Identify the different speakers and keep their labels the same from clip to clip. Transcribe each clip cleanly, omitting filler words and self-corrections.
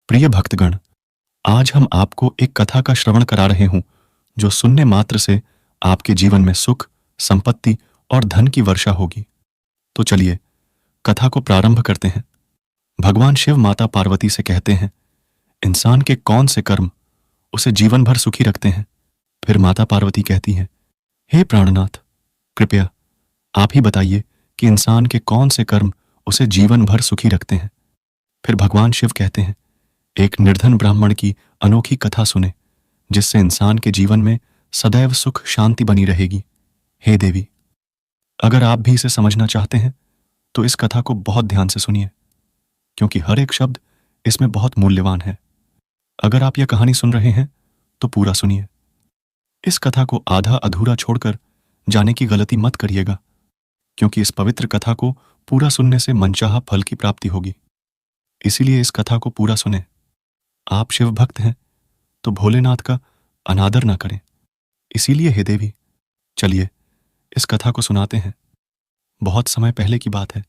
Speaker 1: प्रिय भक्तगण, आज हम आपको एक कथा का श्रवण करा रहे हूं जो सुनने मात्र से आपके जीवन में सुख, संपत्ति और धन की वर्षा होगी। तो चलिए कथा को प्रारंभ करते हैं। भगवान शिव माता पार्वती से कहते हैं, इंसान के कौन से कर्म उसे जीवन भर सुखी रखते हैं। फिर माता पार्वती कहती हैं, हे प्राणनाथ, कृपया आप ही बताइए कि इंसान के कौन से कर्म उसे जीवन भर सुखी रखते हैं। फिर भगवान शिव कहते हैं, एक निर्धन ब्राह्मण की अनोखी कथा सुने जिससे इंसान के जीवन में सदैव सुख शांति बनी रहेगी। हे देवी, अगर आप भी इसे समझना चाहते हैं तो इस कथा को बहुत ध्यान से सुनिए, क्योंकि हर एक शब्द इसमें बहुत मूल्यवान है। अगर आप यह कहानी सुन रहे हैं तो पूरा सुनिए। इस कथा को आधा अधूरा छोड़कर जाने की गलती मत करिएगा, क्योंकि इस पवित्र कथा को पूरा सुनने से मनचाहा फल की प्राप्ति होगी। इसीलिए इस कथा को पूरा सुने। आप शिव भक्त हैं तो भोलेनाथ का अनादर ना करें। इसीलिए हे देवी, चलिए इस कथा को सुनाते हैं। बहुत समय पहले की बात है।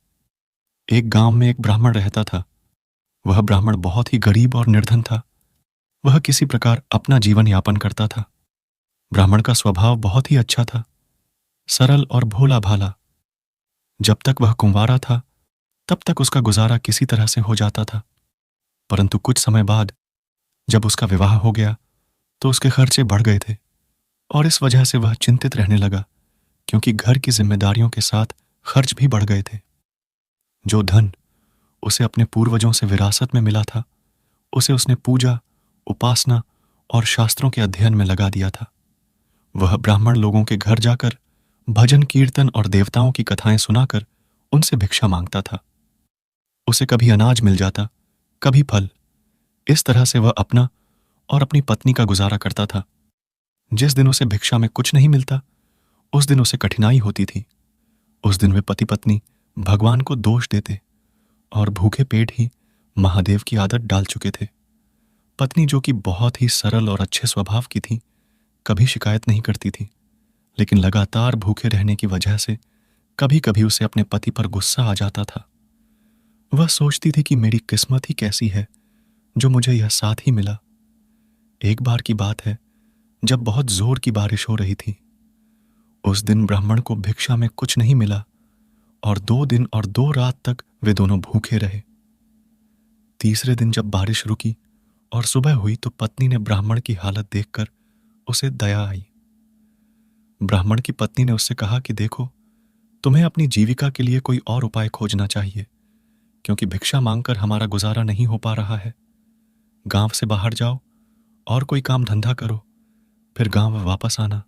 Speaker 1: एक गांव में एक ब्राह्मण रहता था। वह ब्राह्मण बहुत ही गरीब और निर्धन था। वह किसी प्रकार अपना जीवन यापन करता था। ब्राह्मण का स्वभाव बहुत ही अच्छा था, सरल और भोला भाला। जब तक वह कुंवारा था तब तक उसका गुजारा किसी तरह से हो जाता था। परंतु कुछ समय बाद जब उसका विवाह हो गया तो उसके खर्चे बढ़ गए थे और इस वजह से वह चिंतित रहने लगा, क्योंकि घर की जिम्मेदारियों के साथ खर्च भी बढ़ गए थे। जो धन उसे अपने पूर्वजों से विरासत में मिला था, उसे उसने पूजा, उपासना और शास्त्रों के अध्ययन में लगा दिया था। वह ब्राह्मण लोगों के घर जाकर भजन कीर्तन और देवताओं की कथाएं सुनाकर उनसे भिक्षा मांगता था। उसे कभी अनाज मिल जाता, कभी फल। इस तरह से वह अपना और अपनी पत्नी का गुजारा करता था। जिस दिन उसे भिक्षा में कुछ नहीं मिलता, उस दिन उसे कठिनाई होती थी। उस दिन वे पति पत्नी भगवान को दोष देते और भूखे पेट ही महादेव की आदत डाल चुके थे। पत्नी, जो कि बहुत ही सरल और अच्छे स्वभाव की थी, कभी शिकायत नहीं करती थी, लेकिन लगातार भूखे रहने की वजह से कभी कभी उसे अपने पति पर गुस्सा आ जाता था। वह सोचती थी कि मेरी किस्मत ही कैसी है जो मुझे यह साथ ही मिला। एक बार की बात है, जब बहुत जोर की बारिश हो रही थी। उस दिन ब्राह्मण को भिक्षा में कुछ नहीं मिला और 2 दिन और 2 रात तक वे दोनों भूखे रहे। तीसरे दिन जब बारिश रुकी और सुबह हुई तो पत्नी ने ब्राह्मण की हालत देखकर उसे दया आई। ब्राह्मण की पत्नी ने उससे कहा कि देखो, तुम्हें अपनी जीविका के लिए कोई और उपाय खोजना चाहिए, क्योंकि भिक्षा मांगकर हमारा गुजारा नहीं हो पा रहा है। गांव से बाहर जाओ और कोई काम धंधा करो, फिर गांव वापस आना।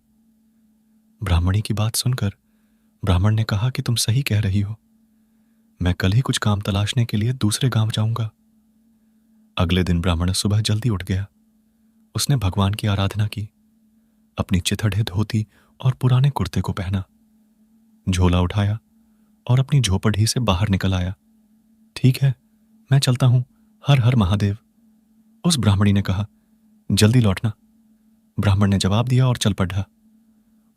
Speaker 1: ब्राह्मणी की बात सुनकर ब्राह्मण ने कहा कि तुम सही कह रही हो, मैं कल ही कुछ काम तलाशने के लिए दूसरे गांव जाऊंगा। अगले दिन ब्राह्मण सुबह जल्दी उठ गया। उसने भगवान की आराधना की, अपनी चिथड़े धोती और पुराने कुर्ते को पहना, झोला उठाया और अपनी झोपड़ी से बाहर निकल आया। ठीक है, मैं चलता हूं, हर हर महादेव, उस ब्राह्मणी ने कहा। जल्दी लौटना, ब्राह्मण ने जवाब दिया और चल पड़ा।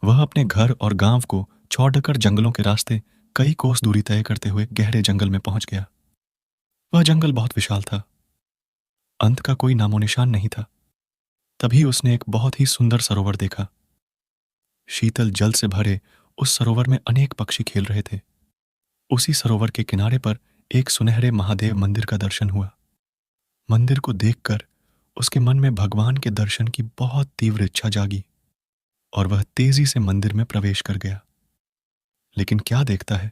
Speaker 1: वह अपने घर और गांव को छोड़कर जंगलों के रास्ते कई कोस दूरी तय करते हुए गहरे जंगल में पहुंच गया। वह जंगल बहुत विशाल था, अंत का कोई नामो निशान नहीं था। तभी उसने एक बहुत ही सुंदर सरोवर देखा। शीतल जल से भरे उस सरोवर में अनेक पक्षी खेल रहे थे। उसी सरोवर के किनारे पर एक सुनहरे महादेव मंदिर का दर्शन हुआ। मंदिर को देखकर उसके मन में भगवान के दर्शन की बहुत तीव्र इच्छा जागी और वह तेजी से मंदिर में प्रवेश कर गया। लेकिन क्या देखता है,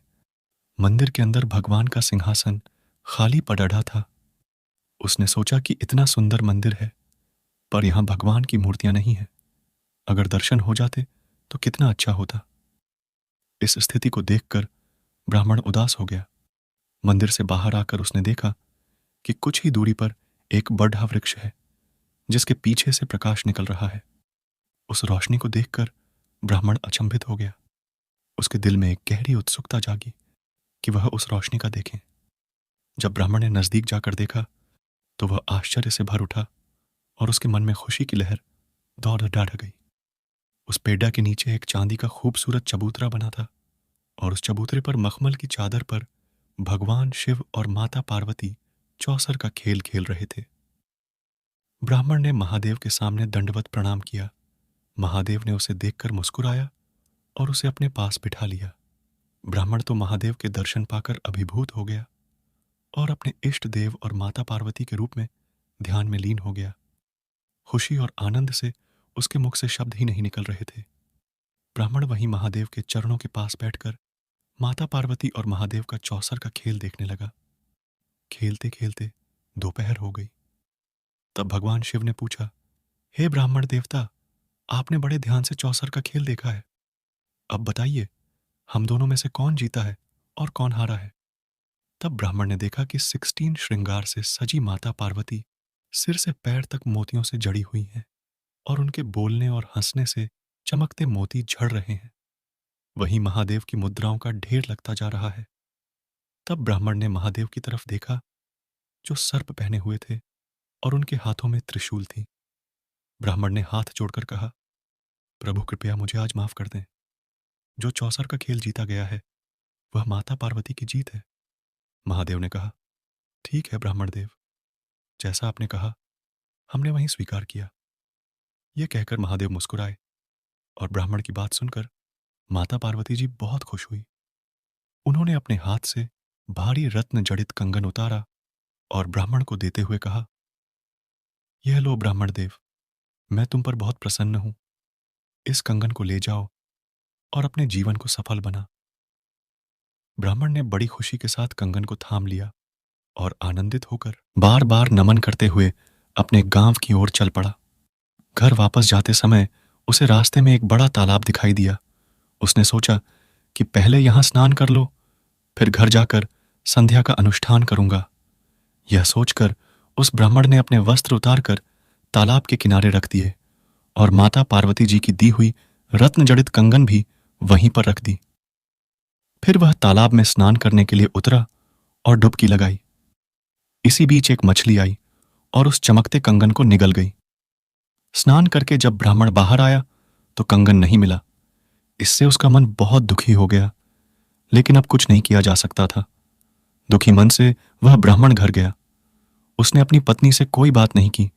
Speaker 1: मंदिर के अंदर भगवान का सिंहासन खाली पड़ा था। उसने सोचा कि इतना सुंदर मंदिर है, पर यहां भगवान की मूर्तियां नहीं है। अगर दर्शन हो जाते तो कितना अच्छा होता। इस स्थिति को देखकर ब्राह्मण उदास हो गया। मंदिर से बाहर आकर उसने देखा कि कुछ ही दूरी पर एक बड़ा वृक्ष है, जिसके पीछे से प्रकाश निकल रहा है। उस रोशनी को देखकर ब्राह्मण अचंभित हो गया। उसके दिल में एक गहरी उत्सुकता जागी कि वह उस रोशनी का देखें। जब ब्राह्मण ने नजदीक जाकर देखा तो वह आश्चर्य से भर उठा और उसके मन में खुशी की लहर दौड़ डाढ़ गई। उस पेड़ा के नीचे एक चांदी का खूबसूरत चबूतरा बना था और उस चबूतरे पर मखमल की चादर पर भगवान शिव और माता पार्वती चौसर का खेल खेल रहे थे। ब्राह्मण ने महादेव के सामने दंडवत प्रणाम किया। महादेव ने उसे देखकर मुस्कुराया और उसे अपने पास बिठा लिया। ब्राह्मण तो महादेव के दर्शन पाकर अभिभूत हो गया और अपने इष्ट देव और माता पार्वती के रूप में ध्यान में लीन हो गया। खुशी और आनंद से उसके मुख से शब्द ही नहीं निकल रहे थे। ब्राह्मण वहीं महादेव के चरणों के पास बैठकर माता पार्वती और महादेव का चौसर का खेल देखने लगा। खेलते खेलते दोपहर हो गई। तब भगवान शिव ने पूछा, हे ब्राह्मण देवता, आपने बड़े ध्यान से चौसर का खेल देखा है। अब बताइए, हम दोनों में से कौन जीता है और कौन हारा है। तब ब्राह्मण ने देखा कि 16 श्रृंगार से सजी माता पार्वती सिर से पैर तक मोतियों से जड़ी हुई हैं और उनके बोलने और हंसने से चमकते मोती झड़ रहे हैं। वहीं महादेव की मुद्राओं का ढेर लगता जा रहा है। तब ब्राह्मण ने महादेव की तरफ देखा, जो सर्प पहने हुए थे और उनके हाथों में त्रिशूल थी। ब्राह्मण ने हाथ जोड़कर कहा, प्रभु कृपया मुझे आज माफ कर दें। जो चौसर का खेल जीता गया है वह माता पार्वती की जीत है। महादेव ने कहा, ठीक है ब्राह्मण देव, जैसा आपने कहा हमने वहीं स्वीकार किया। यह कहकर महादेव मुस्कुराए और ब्राह्मण की बात सुनकर माता पार्वती जी बहुत खुश हुई। उन्होंने अपने हाथ से भारी रत्न जड़ित कंगन उतारा और ब्राह्मण को देते हुए कहा, यह लो ब्राह्मण देव, मैं तुम पर बहुत प्रसन्न हूं। इस कंगन को ले जाओ और अपने जीवन को सफल बना। ब्राह्मण ने बड़ी खुशी के साथ कंगन को थाम लिया और आनंदित होकर बार बार नमन करते हुए अपने गांव की ओर चल पड़ा। घर वापस जाते समय उसे रास्ते में एक बड़ा तालाब दिखाई दिया। उसने सोचा कि पहले यहां स्नान कर लो, फिर घर जाकर संध्या का अनुष्ठान करूंगा। यह सोचकर उस ब्राह्मण ने अपने वस्त्र उतारकर तालाब के किनारे रख दिए और माता पार्वती जी की दी हुई रत्न जड़ित कंगन भी वहीं पर रख दी। फिर वह तालाब में स्नान करने के लिए उतरा और डुबकी लगाई। इसी बीच एक मछली आई और उस चमकते कंगन को निगल गई। स्नान करके जब ब्राह्मण बाहर आया तो कंगन नहीं मिला। इससे उसका मन बहुत दुखी हो गया, लेकिन अब कुछ नहीं किया जा सकता था। दुखी मन से वह ब्राह्मण घर गया। उसने अपनी पत्नी से कोई बात नहीं की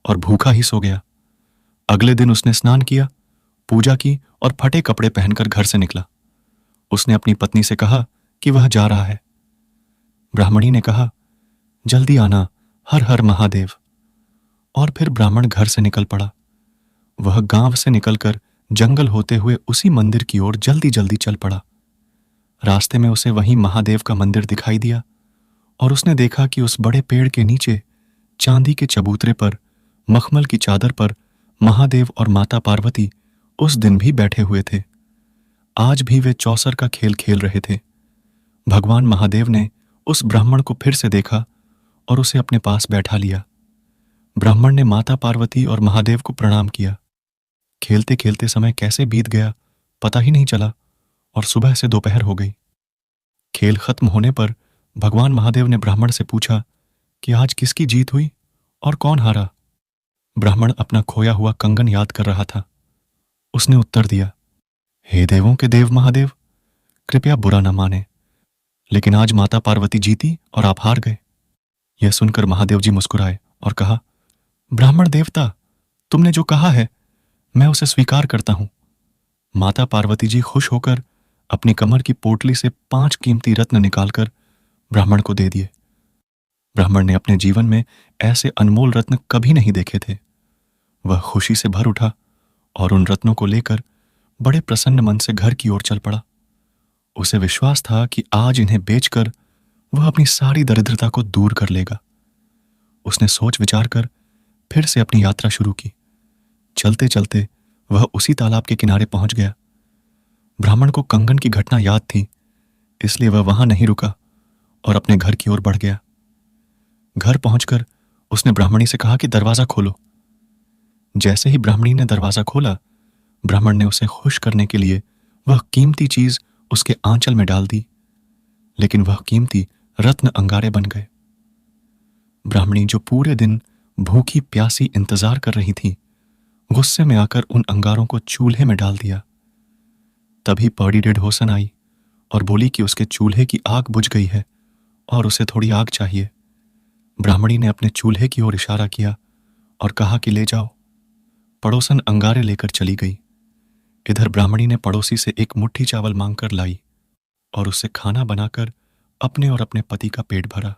Speaker 1: और भूखा ही सो गया। अगले दिन उसने स्नान किया, पूजा की और फटे कपड़े पहनकर घर से निकला। उसने अपनी पत्नी से कहा कि वह जा रहा है। ब्राह्मणी ने कहा, जल्दी आना, हर हर महादेव। और फिर ब्राह्मण घर से निकल पड़ा। वह गांव से निकलकर जंगल होते हुए उसी मंदिर की ओर जल्दी जल्दी चल पड़ा। रास्ते में उसे वहीं महादेव का मंदिर दिखाई दिया और उसने देखा कि उस बड़े पेड़ के नीचे चांदी के चबूतरे पर मखमल की चादर पर महादेव और माता पार्वती उस दिन भी बैठे हुए थे। आज भी वे चौसर का खेल खेल रहे थे। भगवान महादेव ने उस ब्राह्मण को फिर से देखा और उसे अपने पास बैठा लिया। ब्राह्मण ने माता पार्वती और महादेव को प्रणाम किया। खेलते खेलते समय कैसे बीत गया पता ही नहीं चला और सुबह से दोपहर हो गई। खेल खत्म होने पर भगवान महादेव ने ब्राह्मण से पूछा कि आज किसकी जीत हुई और कौन हारा। ब्राह्मण अपना खोया हुआ कंगन याद कर रहा था। उसने उत्तर दिया, हे देवों के देव महादेव, कृपया बुरा न माने, लेकिन आज माता पार्वती जीती और आप हार गए। यह सुनकर महादेव जी मुस्कुराए और कहा, ब्राह्मण देवता, तुमने जो कहा है मैं उसे स्वीकार करता हूं। माता पार्वती जी खुश होकर अपनी कमर की पोटली से 5 कीमती रत्न निकालकर ब्राह्मण को दे दिए। ब्राह्मण ने अपने जीवन में ऐसे अनमोल रत्न कभी नहीं देखे थे। वह खुशी से भर उठा और उन रत्नों को लेकर बड़े प्रसन्न मन से घर की ओर चल पड़ा। उसे विश्वास था कि आज इन्हें बेचकर वह अपनी सारी दरिद्रता को दूर कर लेगा। उसने सोच विचार कर फिर से अपनी यात्रा शुरू की। चलते चलते वह उसी तालाब के किनारे पहुंच गया। ब्राह्मण को कंगन की घटना याद थी, इसलिए वह वहां नहीं रुका और अपने घर की ओर बढ़ गया। घर पहुंचकर उसने ब्राह्मणी से कहा कि दरवाजा खोलो। जैसे ही ब्राह्मणी ने दरवाजा खोला, ब्राह्मण ने उसे खुश करने के लिए वह कीमती चीज उसके आंचल में डाल दी, लेकिन वह कीमती रत्न अंगारे बन गए। ब्राह्मणी जो पूरे दिन भूखी प्यासी इंतजार कर रही थी, गुस्से में आकर उन अंगारों को चूल्हे में डाल दिया। तभी पौड़ी डेढ़ होसन आई और बोली कि उसके चूल्हे की आग बुझ गई है और उसे थोड़ी आग चाहिए। ब्राह्मणी ने अपने चूल्हे की ओर इशारा किया और कहा कि ले जाओ। पड़ोसन अंगारे लेकर चली गई। इधर ब्राह्मणी ने पड़ोसी से एक मुट्ठी चावल मांगकर लाई और उससे खाना बनाकर अपने और अपने पति का पेट भरा।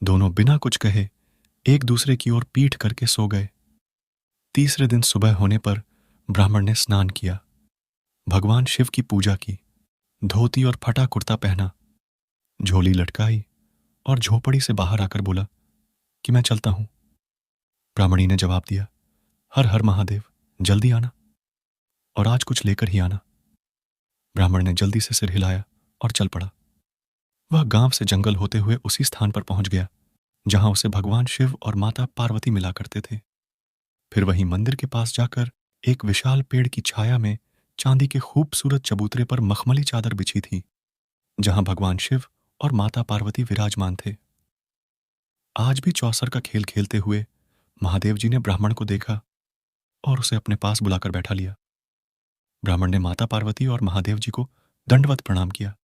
Speaker 1: दोनों बिना कुछ कहे एक दूसरे की ओर पीठ करके सो गए। तीसरे दिन सुबह होने पर ब्राह्मण ने स्नान किया, भगवान शिव की पूजा की, धोती और फटा कुर्ता पहना, झोली लटकाई और झोपड़ी से बाहर आकर बोला कि मैं चलता हूं। ब्राह्मणी ने जवाब दिया, हर हर महादेव, जल्दी आना और आज कुछ लेकर ही आना। ब्राह्मण ने जल्दी से सिर हिलाया और चल पड़ा। वह गांव से जंगल होते हुए उसी स्थान पर पहुंच गया जहां उसे भगवान शिव और माता पार्वती मिला करते थे। फिर वहीं मंदिर के पास जाकर एक विशाल पेड़ की छाया में चांदी के खूबसूरत चबूतरे पर मखमली चादर बिछी थी, जहां भगवान शिव और माता पार्वती विराजमान थे। आज भी चौसर का खेल खेलते हुए महादेव जी ने ब्राह्मण को देखा और उसे अपने पास बुलाकर बैठा लिया। ब्राह्मण ने माता पार्वती और महादेव जी को दंडवत प्रणाम किया।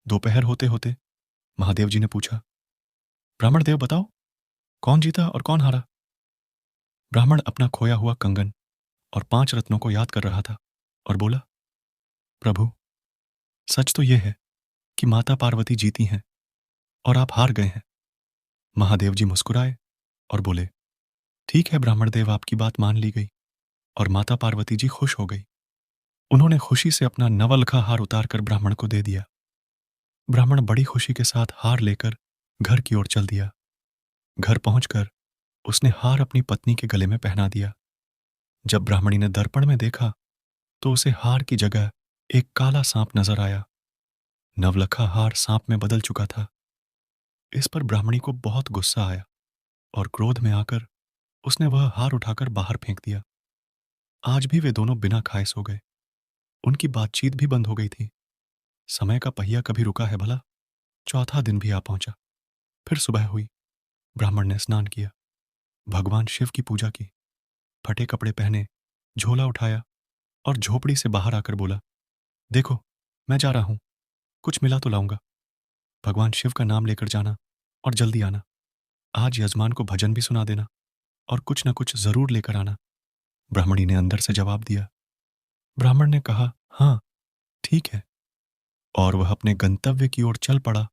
Speaker 1: दोपहर होते होते महादेव जी ने पूछा, ब्राह्मण देव बताओ, कौन जीता और कौन हारा? ब्राह्मण अपना खोया हुआ कंगन और 5 रत्नों को याद कर रहा था और बोला, प्रभु, सच तो यह है कि माता पार्वती जीती हैं और आप हार गए हैं। महादेव जी मुस्कुराए और बोले, ठीक है ब्राह्मण देव, आपकी बात मान ली गई। और माता पार्वती जी खुश हो गई। उन्होंने खुशी से अपना नवलखा हार उतारकर ब्राह्मण को दे दिया। ब्राह्मण बड़ी खुशी के साथ हार लेकर घर की ओर चल दिया। घर पहुंचकर उसने हार अपनी पत्नी के गले में पहना दिया। जब ब्राह्मणी ने दर्पण में देखा तो उसे हार की जगह एक काला सांप नजर आया। नवलखा हार सांप में बदल चुका था। इस पर ब्राह्मणी को बहुत गुस्सा आया और क्रोध में आकर उसने वह हार उठाकर बाहर फेंक दिया। आज भी वे दोनों बिना खाए सो गए। उनकी बातचीत भी बंद हो गई थी। समय का पहिया कभी रुका है भला? चौथा दिन भी आ पहुंचा। फिर सुबह हुई। ब्राह्मण ने स्नान किया, भगवान शिव की पूजा की, फटे कपड़े पहने, झोला उठाया और झोपड़ी से बाहर आकर बोला, देखो, मैं जा रहा हूं, कुछ मिला तो लाऊंगा। भगवान शिव का नाम लेकर जाना और जल्दी आना। आज यजमान को भजन भी सुना देना और कुछ न कुछ जरूर लेकर आना। ब्राह्मणी ने अंदर से जवाब दिया। ब्राह्मण ने कहा, हाँ ठीक है, और वह अपने गंतव्य की ओर चल पड़ा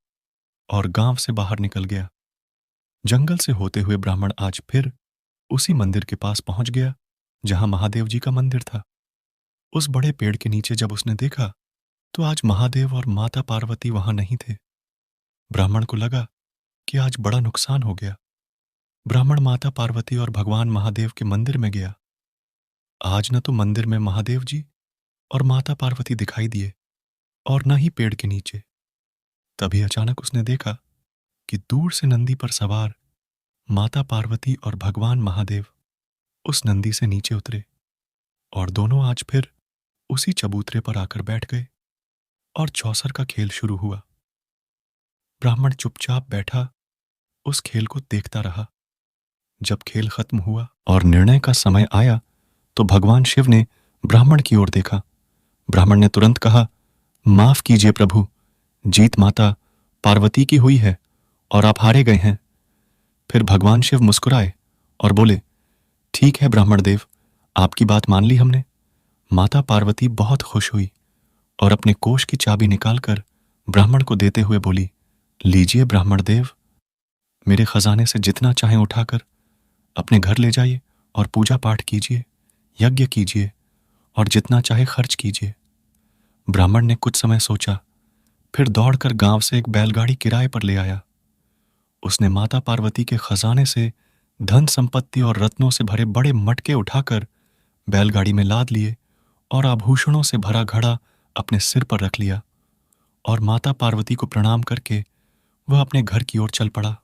Speaker 1: और गांव से बाहर निकल गया। जंगल से होते हुए ब्राह्मण आज फिर उसी मंदिर के पास पहुंच गया जहां महादेव जी का मंदिर था। उस बड़े पेड़ के नीचे जब उसने देखा तो आज महादेव और माता पार्वती वहां नहीं थे। ब्राह्मण को लगा कि आज बड़ा नुकसान हो गया। ब्राह्मण माता पार्वती और भगवान महादेव के मंदिर में गया। आज न तो मंदिर में महादेव जी और माता पार्वती दिखाई दिए और न ही पेड़ के नीचे। तभी अचानक उसने देखा कि दूर से नंदी पर सवार माता पार्वती और भगवान महादेव उस नंदी से नीचे उतरे और दोनों आज फिर उसी चबूतरे पर आकर बैठ गए और चौसर का खेल शुरू हुआ। ब्राह्मण चुपचाप बैठा उस खेल को देखता रहा। जब खेल खत्म हुआ और निर्णय का समय आया तो भगवान शिव ने ब्राह्मण की ओर देखा। ब्राह्मण ने तुरंत कहा, माफ कीजिए प्रभु, जीत माता पार्वती की हुई है और आप हारे गए हैं। फिर भगवान शिव मुस्कुराए और बोले, ठीक है ब्राह्मण देव, आपकी बात मान ली हमने। माता पार्वती बहुत खुश हुई और अपने कोष की चाबी निकालकर ब्राह्मण को देते हुए बोली, लीजिए ब्राह्मण देव, मेरे खजाने से जितना चाहे उठाकर अपने घर ले जाइए और पूजा पाठ कीजिए, यज्ञ कीजिए और जितना चाहे खर्च कीजिए। ब्राह्मण ने कुछ समय सोचा, फिर दौड़कर गांव से एक बैलगाड़ी किराए पर ले आया। उसने माता पार्वती के खजाने से धन संपत्ति और रत्नों से भरे बड़े मटके उठाकर बैलगाड़ी में लाद लिए और आभूषणों से भरा घड़ा अपने सिर पर रख लिया और माता पार्वती को प्रणाम करके वह अपने घर की ओर चल पड़ा।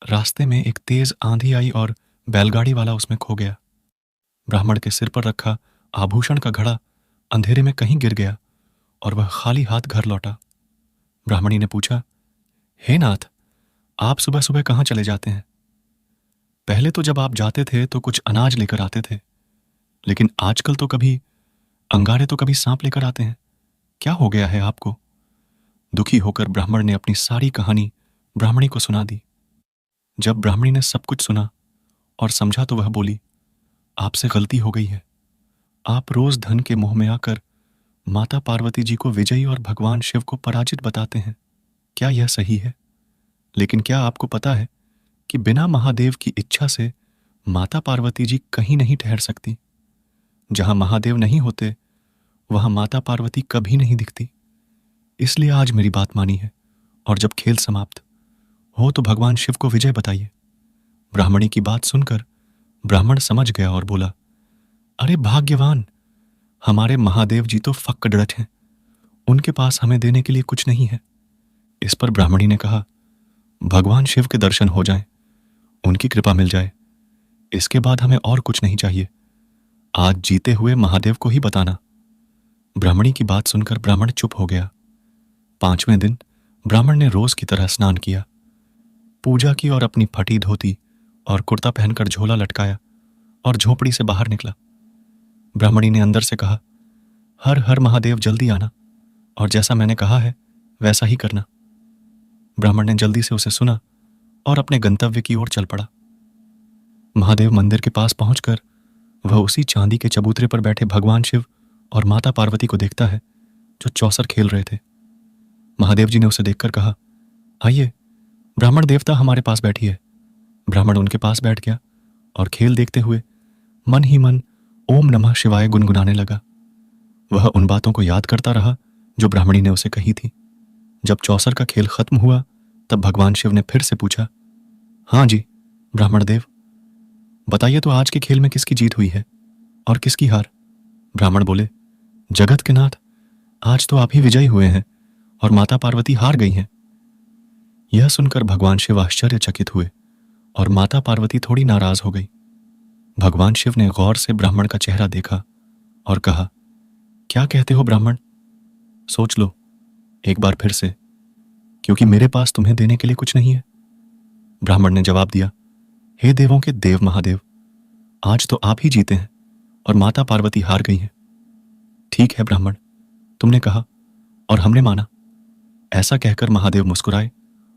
Speaker 1: रास्ते में एक तेज आंधी आई और बैलगाड़ी वाला उसमें खो गया। ब्राह्मण के सिर पर रखा आभूषण का घड़ा अंधेरे में कहीं गिर गया और वह खाली हाथ घर लौटा। ब्राह्मणी ने पूछा, हे नाथ, आप सुबह सुबह कहाँ चले जाते हैं? पहले तो जब आप जाते थे तो कुछ अनाज लेकर आते थे, लेकिन आजकल तो कभी अंगारे तो कभी सांप लेकर आते हैं। क्या हो गया है आपको? दुखी होकर ब्राह्मण ने अपनी सारी कहानी ब्राह्मणी को सुना दी। जब ब्राह्मणी ने सब कुछ सुना और समझा तो वह बोली, आपसे गलती हो गई है। आप रोज धन के मोह में आकर माता पार्वती जी को विजयी और भगवान शिव को पराजित बताते हैं। क्या यह सही है? लेकिन क्या आपको पता है कि बिना महादेव की इच्छा से माता पार्वती जी कहीं नहीं ठहर सकती? जहां महादेव नहीं होते वहां माता पार्वती कभी नहीं दिखती। इसलिए आज मेरी बात मानी है, और जब खेल समाप्त हो तो भगवान शिव को विजय बताइए। ब्राह्मणी की बात सुनकर ब्राह्मण समझ गया और बोला, अरे भाग्यवान, हमारे महादेव जी तो फक्कड़ट हैं, उनके पास हमें देने के लिए कुछ नहीं है। इस पर ब्राह्मणी ने कहा, भगवान शिव के दर्शन हो जाएं, उनकी कृपा मिल जाए, इसके बाद हमें और कुछ नहीं चाहिए। आज जीते हुए महादेव को ही बताना। ब्राह्मणी की बात सुनकर ब्राह्मण चुप हो गया। 5वें दिन ब्राह्मण ने रोज की तरह स्नान किया, पूजा की और अपनी फटी धोती और कुर्ता पहनकर झोला लटकाया और झोपड़ी से बाहर निकला। ब्राह्मणी ने अंदर से कहा, हर हर महादेव, जल्दी आना और जैसा मैंने कहा है वैसा ही करना। ब्राह्मण ने जल्दी से उसे सुना और अपने गंतव्य की ओर चल पड़ा। महादेव मंदिर के पास पहुंचकर वह उसी चांदी के चबूतरे पर बैठे भगवान शिव और माता पार्वती को देखता है जो चौसर खेल रहे थे। महादेव जी ने उसे देखकर कहा, आइए, ब्राह्मण देवता हमारे पास बैठी है। ब्राह्मण उनके पास बैठ गया और खेल देखते हुए मन ही मन ओम नमः शिवाय गुनगुनाने लगा। वह उन बातों को याद करता रहा जो ब्राह्मणी ने उसे कही थी। जब चौसर का खेल खत्म हुआ तब भगवान शिव ने फिर से पूछा, हाँ जी ब्राह्मण देव, बताइए तो आज के खेल में किसकी जीत हुई है और किसकी हार? ब्राह्मण बोले, जगत के नाथ, आज तो आप ही विजयी हुए हैं और माता पार्वती हार गई हैं। यह सुनकर भगवान शिव आश्चर्यचकित हुए और माता पार्वती थोड़ी नाराज हो गई। भगवान शिव ने गौर से ब्राह्मण का चेहरा देखा और कहा, क्या कहते हो ब्राह्मण? सोच लो एक बार फिर से, क्योंकि मेरे पास तुम्हें देने के लिए कुछ नहीं है। ब्राह्मण ने जवाब दिया, हे देवों के देव महादेव, आज तो आप ही जीते हैं और माता पार्वती हार गई हैं। ठीक है ब्राह्मण, तुमने कहा और हमने माना। ऐसा कहकर महादेव मुस्कुराए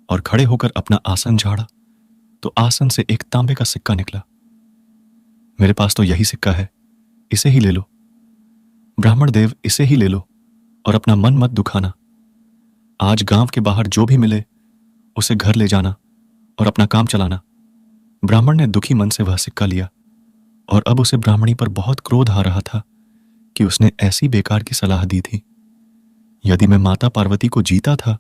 Speaker 1: और खड़े होकर अपना आसन झाड़ा तो आसन से एक तांबे का सिक्का निकला। मेरे पास तो यही सिक्का है, इसे ही ले लो। ब्राह्मण देव, इसे ही ले लो और अपना मन मत दुखाना। आज गांव के बाहर जो भी मिले उसे घर ले जाना और अपना काम चलाना। ब्राह्मण ने दुखी मन से वह सिक्का लिया और अब उसे ब्राह्मणी पर बहुत क्रोध आ रहा था कि उसने ऐसी बेकार की सलाह दी थी। यदि मैं माता पार्वती को जीता था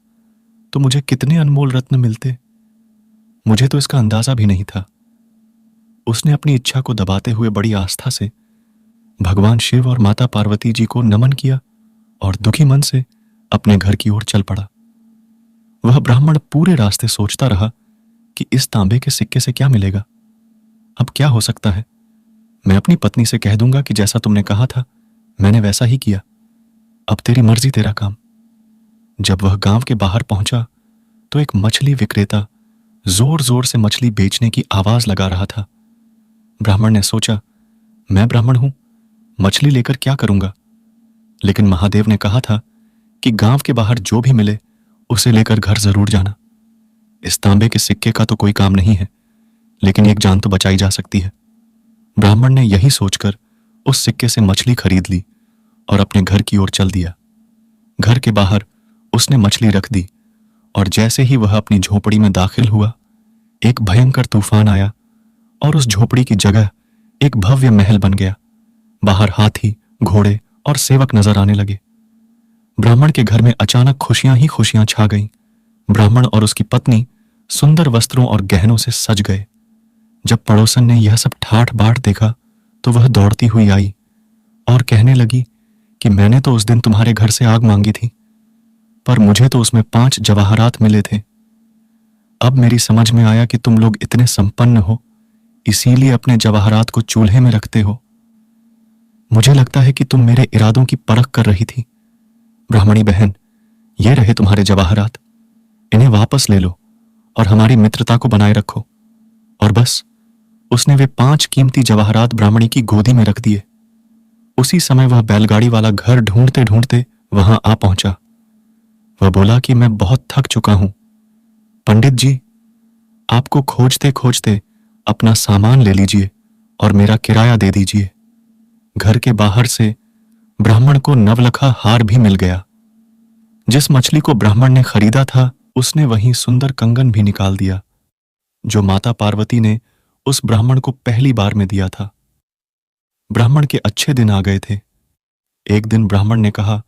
Speaker 1: तो मुझे कितने अनमोल रत्न मिलते, मुझे तो इसका अंदाजा भी नहीं था। उसने अपनी इच्छा को दबाते हुए बड़ी आस्था से भगवान शिव और माता पार्वती जी को नमन किया और दुखी मन से अपने घर की ओर चल पड़ा। वह ब्राह्मण पूरे रास्ते सोचता रहा कि इस तांबे के सिक्के से क्या मिलेगा। अब क्या हो सकता है? मैं अपनी पत्नी से कह दूंगा कि जैसा तुमने कहा था मैंने वैसा ही किया। अब तेरी मर्जी, तेरा काम। जब वह गांव के बाहर पहुंचा तो एक मछली विक्रेता जोर जोर से मछली बेचने की आवाज लगा रहा था। ब्राह्मण ने सोचा, मैं ब्राह्मण हूं, मछली लेकर क्या करूंगा? लेकिन महादेव ने कहा था कि गांव के बाहर जो भी मिले उसे लेकर घर जरूर जाना। इस तांबे के सिक्के का तो कोई काम नहीं है, लेकिन एक जान तो बचाई जा सकती है। ब्राह्मण ने यही सोचकर उस सिक्के से मछली खरीद ली और अपने घर की ओर चल दिया। घर के बाहर उसने मछली रख दी और जैसे ही वह अपनी झोपड़ी में दाखिल हुआ, एक भयंकर तूफान आया और उस झोपड़ी की जगह एक भव्य महल बन गया। बाहर हाथी, घोड़े और सेवक नजर आने लगे। ब्राह्मण के घर में अचानक खुशियां ही खुशियां छा गईं। ब्राह्मण और उसकी पत्नी सुंदर वस्त्रों और गहनों से सज गए। जब पड़ोसन ने यह सब ठाठ बाट देखा तो वह दौड़ती हुई आई और कहने लगी कि मैंने तो उस दिन तुम्हारे घर से आग मांगी थी, पर मुझे तो उसमें 5 जवाहरात मिले थे। अब मेरी समझ में आया कि तुम लोग इतने संपन्न हो, इसीलिए अपने जवाहरात को चूल्हे में रखते हो। मुझे लगता है कि तुम मेरे इरादों की परख कर रही थी। ब्राह्मणी बहन, ये रहे तुम्हारे जवाहरात, इन्हें वापस ले लो और हमारी मित्रता को बनाए रखो। और बस, उसने वे 5 कीमती जवाहरात ब्राह्मणी की गोदी में रख दिए। उसी समय वह बैलगाड़ी वाला घर ढूंढते ढूंढते वहां आ पहुंचा। वह बोला कि मैं बहुत थक चुका हूं। पंडित जी, आपको खोजते खोजते अपना सामान ले लीजिए और मेरा किराया दे दीजिए। घर के बाहर से ब्राह्मण को नवलखा हार भी मिल गया। जिस मछली को ब्राह्मण ने खरीदा था, उसने वहीं सुंदर कंगन भी निकाल दिया, जो माता पार्वती ने उस ब्राह्मण को पहली बार में दिया था। ब्राह्मण के अच्छे दिन आ गए थे। एक दिन ब्राह्मण ने कहा,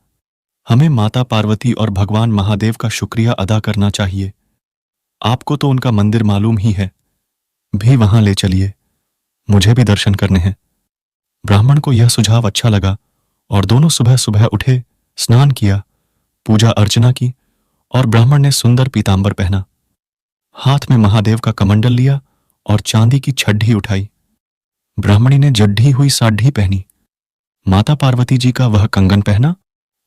Speaker 1: हमें माता पार्वती और भगवान महादेव का शुक्रिया अदा करना चाहिए। आपको तो उनका मंदिर मालूम ही है, भी वहां ले चलिए, मुझे भी दर्शन करने हैं। ब्राह्मण को यह सुझाव अच्छा लगा और दोनों सुबह सुबह उठे, स्नान किया, पूजा अर्चना की और ब्राह्मण ने सुंदर पीतांबर पहना, हाथ में महादेव का कमंडल लिया और चांदी की छड्डी उठाई। ब्राह्मणी ने जड्ढी हुई साढ़ी पहनी, माता पार्वती जी का वह कंगन पहना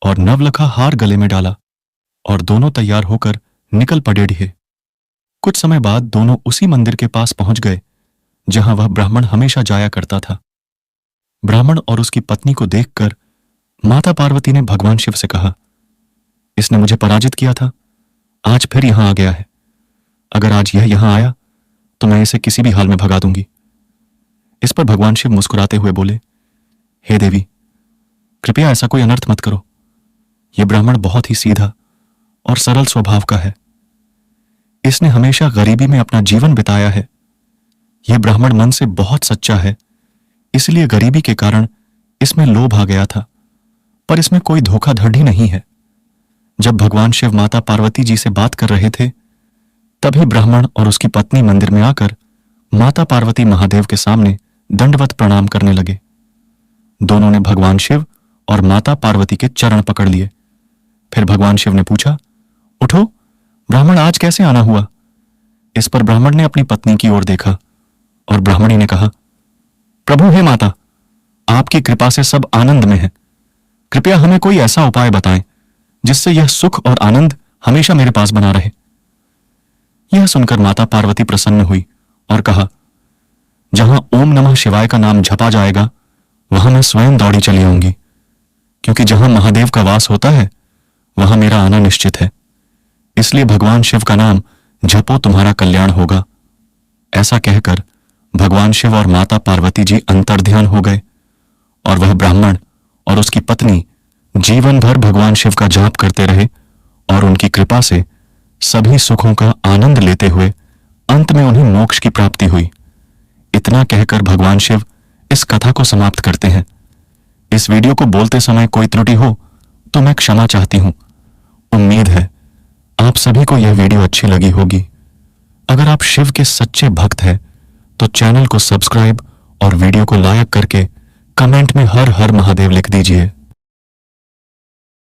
Speaker 1: और नवलखा हार गले में डाला और दोनों तैयार होकर निकल पड़े ढिए। कुछ समय बाद दोनों उसी मंदिर के पास पहुंच गए जहां वह ब्राह्मण हमेशा जाया करता था। ब्राह्मण और उसकी पत्नी को देखकर माता पार्वती ने भगवान शिव से कहा, इसने मुझे पराजित किया था, आज फिर यहां आ गया है। अगर आज यह यहां आया तो मैं इसे किसी भी हाल में भगा दूंगी। इस पर भगवान शिव मुस्कुराते हुए बोले, हे देवी, कृपया ऐसा कोई अनर्थ मत करो। यह ब्राह्मण बहुत ही सीधा और सरल स्वभाव का है। इसने हमेशा गरीबी में अपना जीवन बिताया है। यह ब्राह्मण मन से बहुत सच्चा है, इसलिए गरीबी के कारण इसमें लोभ आ गया था, पर इसमें कोई धोखाधड़ी नहीं है। जब भगवान शिव माता पार्वती जी से बात कर रहे थे, तभी ब्राह्मण और उसकी पत्नी मंदिर में आकर माता पार्वती महादेव के सामने दंडवत प्रणाम करने लगे। दोनों ने भगवान शिव और माता पार्वती के चरण पकड़ लिए। फिर भगवान शिव ने पूछा, उठो, ब्राह्मण आज कैसे आना हुआ? इस पर ब्राह्मण ने अपनी पत्नी की ओर देखा और ब्राह्मणी ने कहा, प्रभु हे माता, आपकी कृपा से सब आनंद में है। कृपया हमें कोई ऐसा उपाय बताएं जिससे यह सुख और आनंद हमेशा मेरे पास बना रहे। यह सुनकर माता पार्वती प्रसन्न हुई और कहा, जहां ओम नमः शिवाय का नाम जपा जाएगा वहां मैं स्वयं दौड़ी चली आऊंगी, क्योंकि जहां महादेव का वास होता है वहां मेरा आना निश्चित है। इसलिए भगवान शिव का नाम जपो, तुम्हारा कल्याण होगा। ऐसा कहकर भगवान शिव और माता पार्वती जी अंतर्ध्यान हो गए और वह ब्राह्मण और उसकी पत्नी जीवन भर भगवान शिव का जाप करते रहे और उनकी कृपा से सभी सुखों का आनंद लेते हुए अंत में उन्हें मोक्ष की प्राप्ति हुई। इतना कहकर भगवान शिव इस कथा को समाप्त करते हैं। इस वीडियो को बोलते समय कोई त्रुटि हो तो मैं क्षमा चाहती हूं। उम्मीद है आप सभी को यह वीडियो अच्छी लगी होगी। अगर आप शिव के सच्चे भक्त हैं तो चैनल को सब्सक्राइब और वीडियो को लाइक करके कमेंट में हर हर महादेव लिख दीजिए।